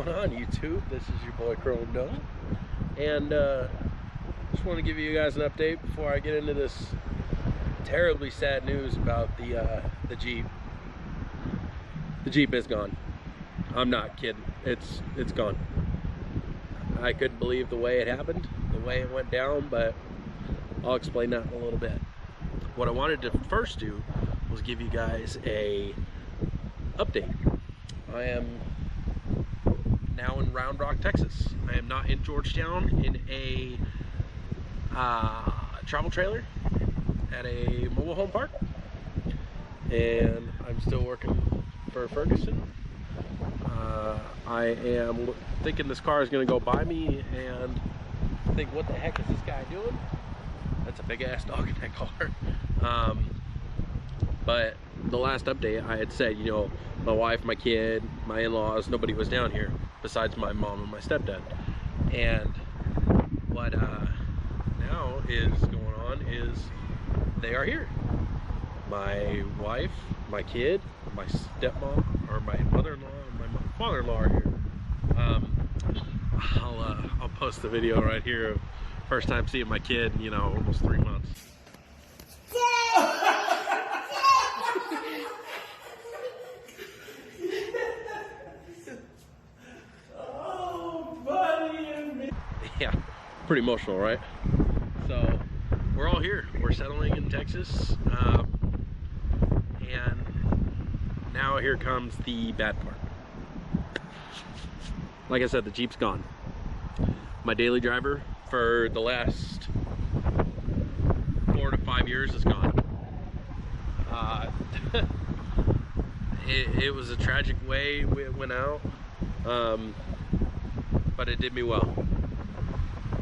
going on, YouTube? This is your boy Chrome Dome, and just want to give you guys an update before I get into this terribly sad news about the Jeep. The Jeep is gone. I'm not kidding. It's gone. I couldn't believe the way it happened, the way it went down, but I'll explain that in a little bit. What I wanted to first do was give you guys a update. I am now in Round Rock, Texas. I am not in Georgetown in a travel trailer at a mobile home park, and I'm still working for Ferguson. I am thinking this car is going to go by me and think, what the heck is this guy doing? That's a big ass dog in that car. But the last update I had said, you know, my wife, my kid, my in-laws, nobody was down here besides my mom and my stepdad. And what now is going on is they are here. My wife, my kid, my stepmom, or my mother-in-law, and my father-in-law are here. I'll post the video right here of first time seeing my kid, you know, almost 3 months. Oh, buddy. Yeah, pretty emotional, right? So we're all here. We're settling in Texas, and now here comes the bad part. Like I said, the Jeep's gone. My daily driver for the last 4 to 5 years is gone. It was a tragic way it went out, but it did me well.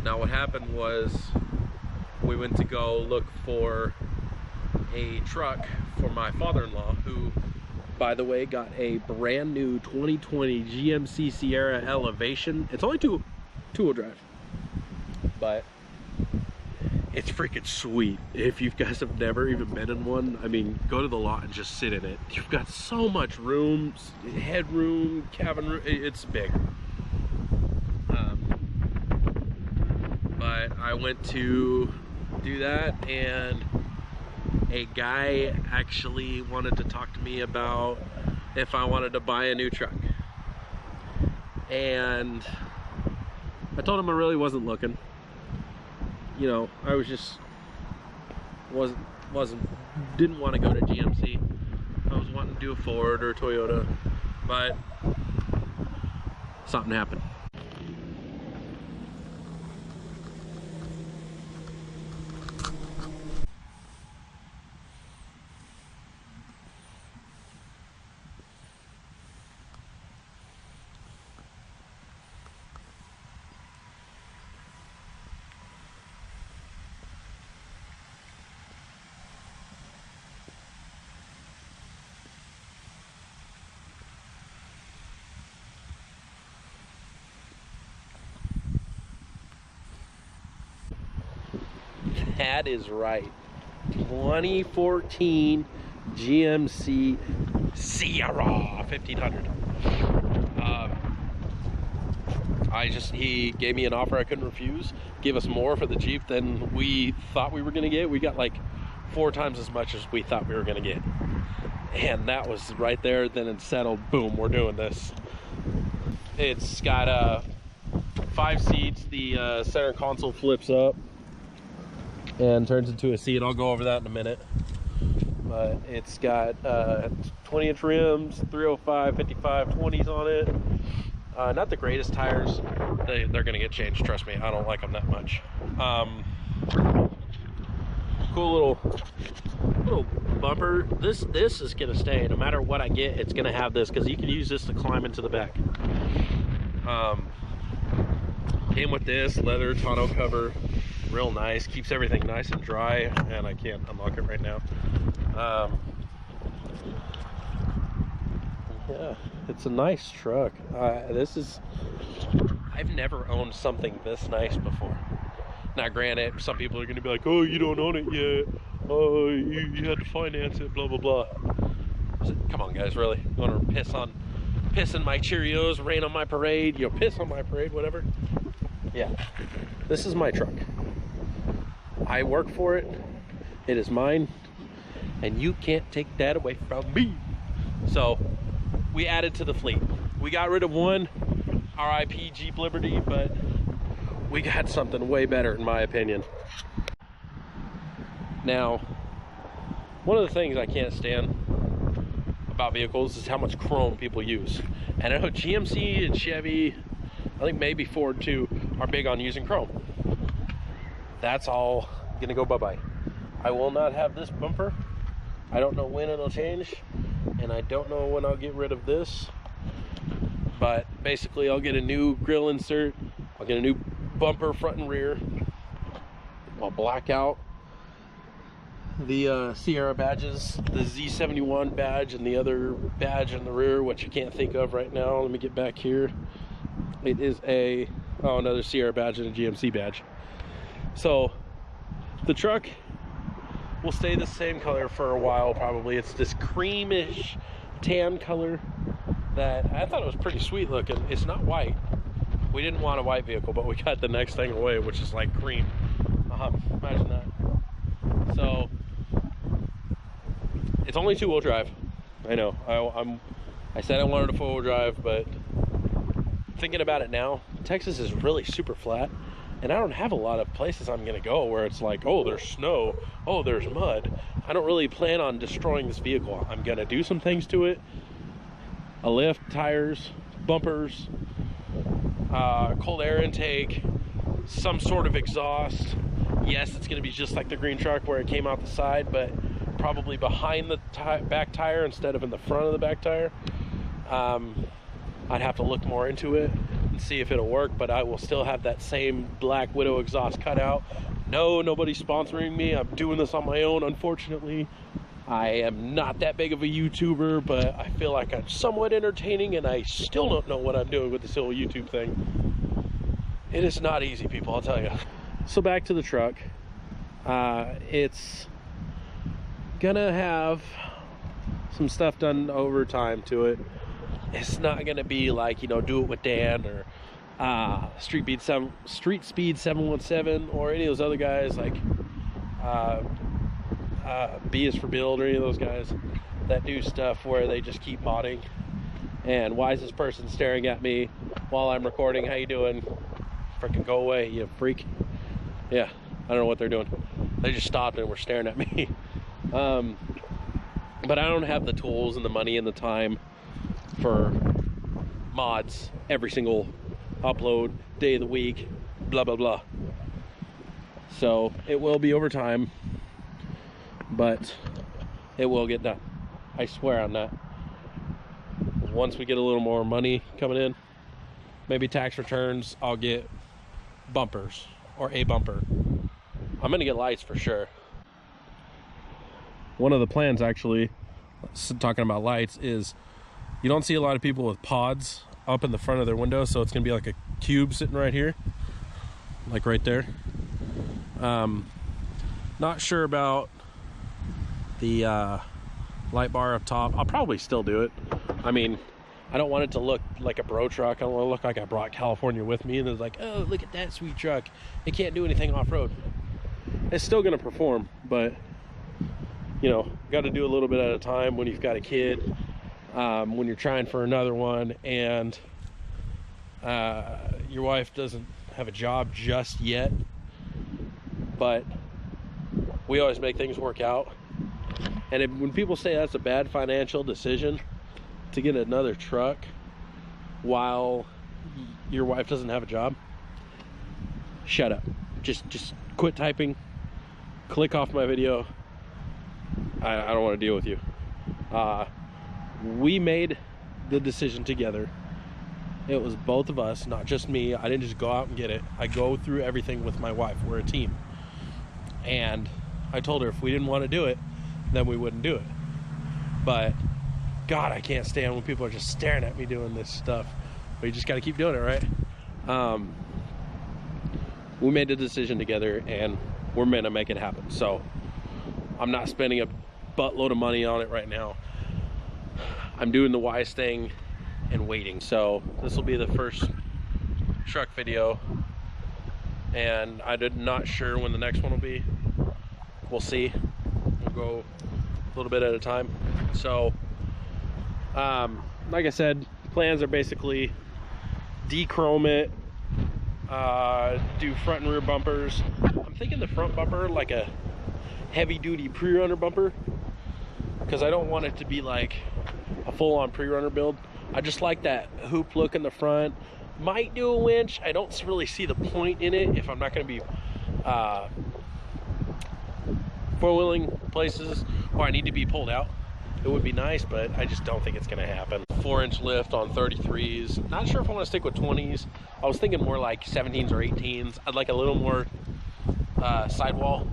Now what happened was we went to go look for a truck for my father-in-law, who, by the way, got a brand new 2020 GMC Sierra Elevation. It's only two-wheel drive, but it's freaking sweet. If you guys have never even been in one, I mean, go to the lot and just sit in it. You've got so much room, headroom, cabin room. It's big. But I went to do that, and a guy actually wanted to talk to me about if I wanted to buy a new truck. And I told him I really wasn't looking. You know, I was just didn't want to go to GMC. I was wanting to do a Ford or a Toyota, but something happened. That is right. 2014 GMC Sierra 1500. He gave me an offer I couldn't refuse. Gave us more for the Jeep than we thought we were gonna get. We got like 4 times as much as we thought we were gonna get. And that was right there, then it's settled. Boom, we're doing this. It's got 5 seats. The center console flips up and turns into a seat. I'll go over that in a minute. But it's got 20-inch rims, 305, 55, 20s on it. Not the greatest tires. They're gonna get changed, trust me. I don't like them that much. Cool little bumper. This is gonna stay. No matter what I get, it's gonna have this, because you can use this to climb into the back. Came with this leather tonneau cover. Real nice, keeps everything nice and dry, and I can't unlock it right now. Yeah, it's a nice truck. I've never owned something this nice before. Now granted, some people are going to be like, oh, you don't own it yet, oh, you had to finance it, blah blah blah. Come on guys, really? You want to piss on piss in my Cheerios, rain on my parade, you know, piss on my parade, whatever. Yeah, this is my truck. I work for it. It is mine, and you can't take that away from me. So we added to the fleet. We got rid of one, RIP Jeep Liberty, but we got something way better in my opinion. Now, one of the things I can't stand about vehicles is how much chrome people use. And I know GMC and Chevy, I think maybe Ford too, are big on using chrome. That's all gonna go bye-bye. I will not have this bumper. I don't know when it'll change, and I don't know when I'll get rid of this. But basically, I'll get a new grill insert. I'll get a new bumper front and rear. I'll black out the Sierra badges, the Z71 badge and the other badge in the rear, which I can't think of right now. Let me get back here. It is another Sierra badge and a GMC badge. So the truck will stay the same color for a while probably. It's this creamish tan color that I thought it was pretty sweet looking. It's not white. We didn't want a white vehicle, but we got the next thing away, which is like cream. Imagine that. So it's only 2-wheel drive. I know. I said I wanted a 4-wheel drive, but thinking about it now, Texas is really super flat, and I don't have a lot of places I'm gonna go where it's like, oh, there's snow, oh, there's mud. I don't really plan on destroying this vehicle. I'm gonna do some things to it. A lift, tires, bumpers, cold air intake, some sort of exhaust. Yes, it's gonna be just like the green truck where it came out the side, but probably behind the back tire instead of in the front of the back tire. I'd have to look more into it and see if it'll work, but I will still have that same Black Widow exhaust cut out. No, nobody's sponsoring me. I'm doing this on my own, unfortunately. I am not that big of a YouTuber, but I feel like I'm somewhat entertaining, and I still don't know what I'm doing with this whole YouTube thing. It is not easy, people, I'll tell you. So back to the truck. It's gonna have some stuff done over time to it. It's not gonna be like, you know, Do It With Dan or Street Speed 717 or any of those other guys like B is for Build or any of those guys that do stuff where they just keep modding. And why is this person staring at me while I'm recording? How you doing? Freaking go away, you freak. Yeah, I don't know what they're doing. They just stopped and were staring at me. But I don't have the tools and the money and the time for mods every single upload, day of the week, blah, blah, blah. So it will be over time, but it will get done. I swear on that. Once we get a little more money coming in, maybe tax returns, I'll get bumpers or a bumper. I'm gonna get lights for sure. One of the plans, actually, talking about lights, is you don't see a lot of people with pods up in the front of their window, so it's gonna be like a cube sitting right here, like right there. Not sure about the light bar up top. I'll probably still do it. I mean, I don't want it to look like a bro truck. I don't want to look like I brought California with me and it's like, oh, look at that sweet truck. It can't do anything off-road. It's still gonna perform, but you know, got to do a little bit at a time when you've got a kid, when you're trying for another one, and your wife doesn't have a job just yet, but we always make things work out. And when people say that's a bad financial decision to get another truck while your wife doesn't have a job, shut up. Just quit typing, click off my video. I don't want to deal with you. We made the decision together. It was both of us, not just me. I didn't just go out and get it. I go through everything with my wife. We're a team. And I told her if we didn't want to do it, then we wouldn't do it. But God, I can't stand when people are just staring at me doing this stuff. But you just got to keep doing it, right? We made the decision together, and we're meant to make it happen. So I'm not spending a buttload of money on it right now. I'm doing the wise thing and waiting. So this will be the first truck video, and I'm not sure when the next one will be. We'll see. We'll go a little bit at a time. So like I said, plans are basically dechrome it, do front and rear bumpers. I'm thinking the front bumper like a heavy duty pre-runner bumper, because I don't want it to be like a full-on pre-runner build. I just like that hoop look in the front. Might do a winch. I don't really see the point in it if I'm not going to be four-wheeling places or I need to be pulled out. It would be nice, but I just don't think it's going to happen. 4-inch lift on 33s. Not sure if I want to stick with 20s. I was thinking more like 17s or 18s. I'd like a little more sidewall.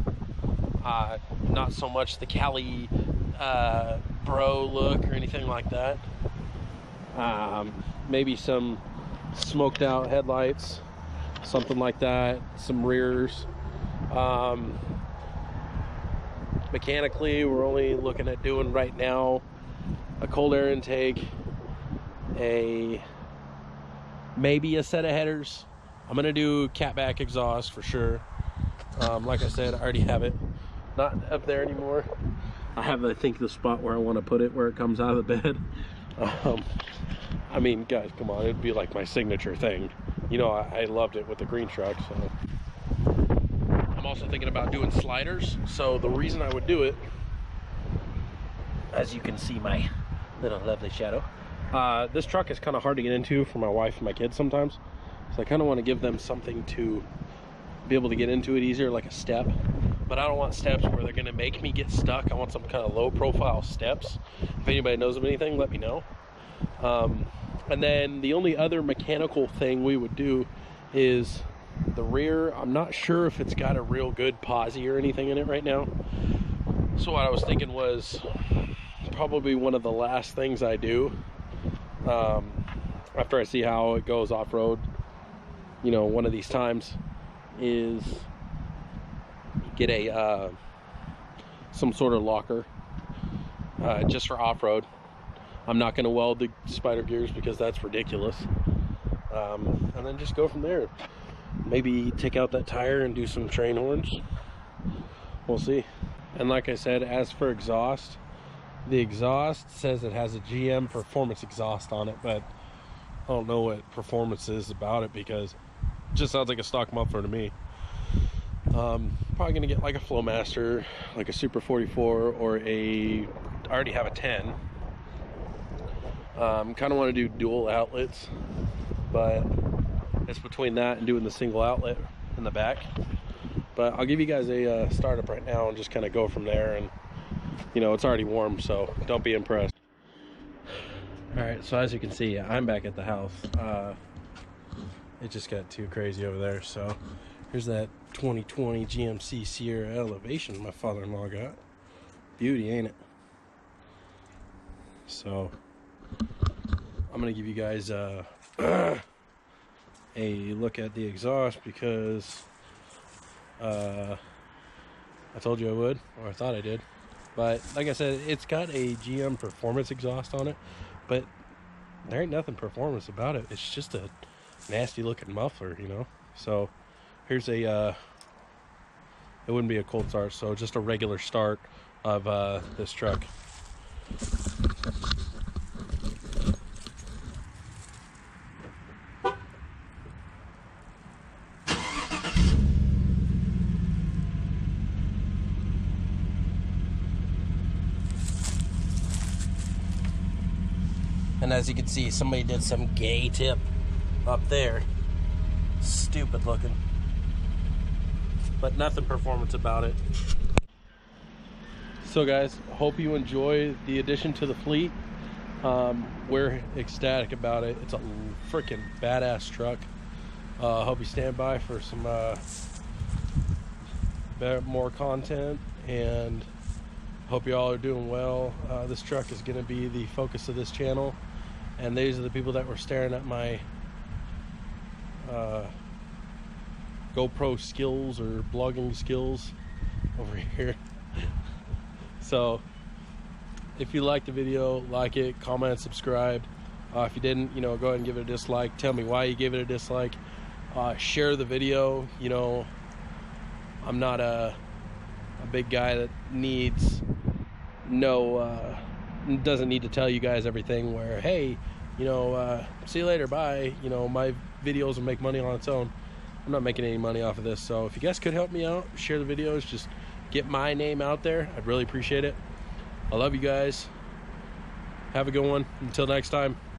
Not so much the Cali bro look or anything like that. Maybe some smoked out headlights, something like that. Some rears. Mechanically, we're only looking at doing right now a cold air intake, maybe a set of headers. I'm gonna do catback exhaust for sure. Like I said, I already have it not up there anymore. I have, I think, the spot where I want to put it, where it comes out of the bed. I mean, guys, come on, it'd be like my signature thing. You know, I loved it with the green truck. So I'm also thinking about doing sliders. So the reason I would do it, as you can see my little lovely shadow, this truck is kind of hard to get into for my wife and my kids sometimes. So I kind of want to give them something to be able to get into it easier, like a step. But I don't want steps where they're going to make me get stuck. I want some kind of low profile steps. If anybody knows of anything, let me know. And then the only other mechanical thing we would do is the rear. I'm not sure if it's got a real good posi or anything in it right now. So what I was thinking was probably one of the last things I do after I see how it goes off-road, you know, one of these times, is get a some sort of locker just for off-road. I'm not going to weld the spider gears because that's ridiculous. And then just go from there. Maybe take out that tire and do some train horns. We'll see. And like I said, as for exhaust, the exhaust says it has a GM performance exhaust on it, but I don't know what performance is about it because it just sounds like a stock muffler to me. Probably gonna get like a Flowmaster, like a Super 44, or I already have a 10. Kind of want to do dual outlets, but it's between that and doing the single outlet in the back. But I'll give you guys a startup right now and just kind of go from there. And you know, it's already warm, so don't be impressed. All right, so as you can see, I'm back at the house. It just got too crazy over there. So here's that 2020 GMC Sierra Elevation my father-in-law got. Beauty, ain't it? So I'm gonna give you guys a look at the exhaust because I told you I would, or I thought I did. But like I said, it's got a GM performance exhaust on it, but there ain't nothing performance about it. It's just a nasty looking muffler, you know. So here's a it wouldn't be a cold start, so just a regular start of this truck. And as you can see, somebody did some gay tip up there. Stupid looking. But nothing performance about it. So guys, hope you enjoy the addition to the fleet. We're ecstatic about it. It's a freaking badass truck. Hope you stand by for some more content, and hope you all are doing well. This truck is going to be the focus of this channel, and these are the people that were staring at my GoPro skills or blogging skills over here. So if you like the video, like it, comment, subscribe. If you didn't, you know, go ahead and give it a dislike. Tell me why you gave it a dislike. Share the video. You know, I'm not a big guy that needs doesn't need to tell you guys everything where, hey, you know, see you later, bye. You know, my videos will make money on its own. I'm not making any money off of this. So if you guys could help me out, share the videos, just get my name out there, I'd really appreciate it. I love you guys. Have a good one. Until next time.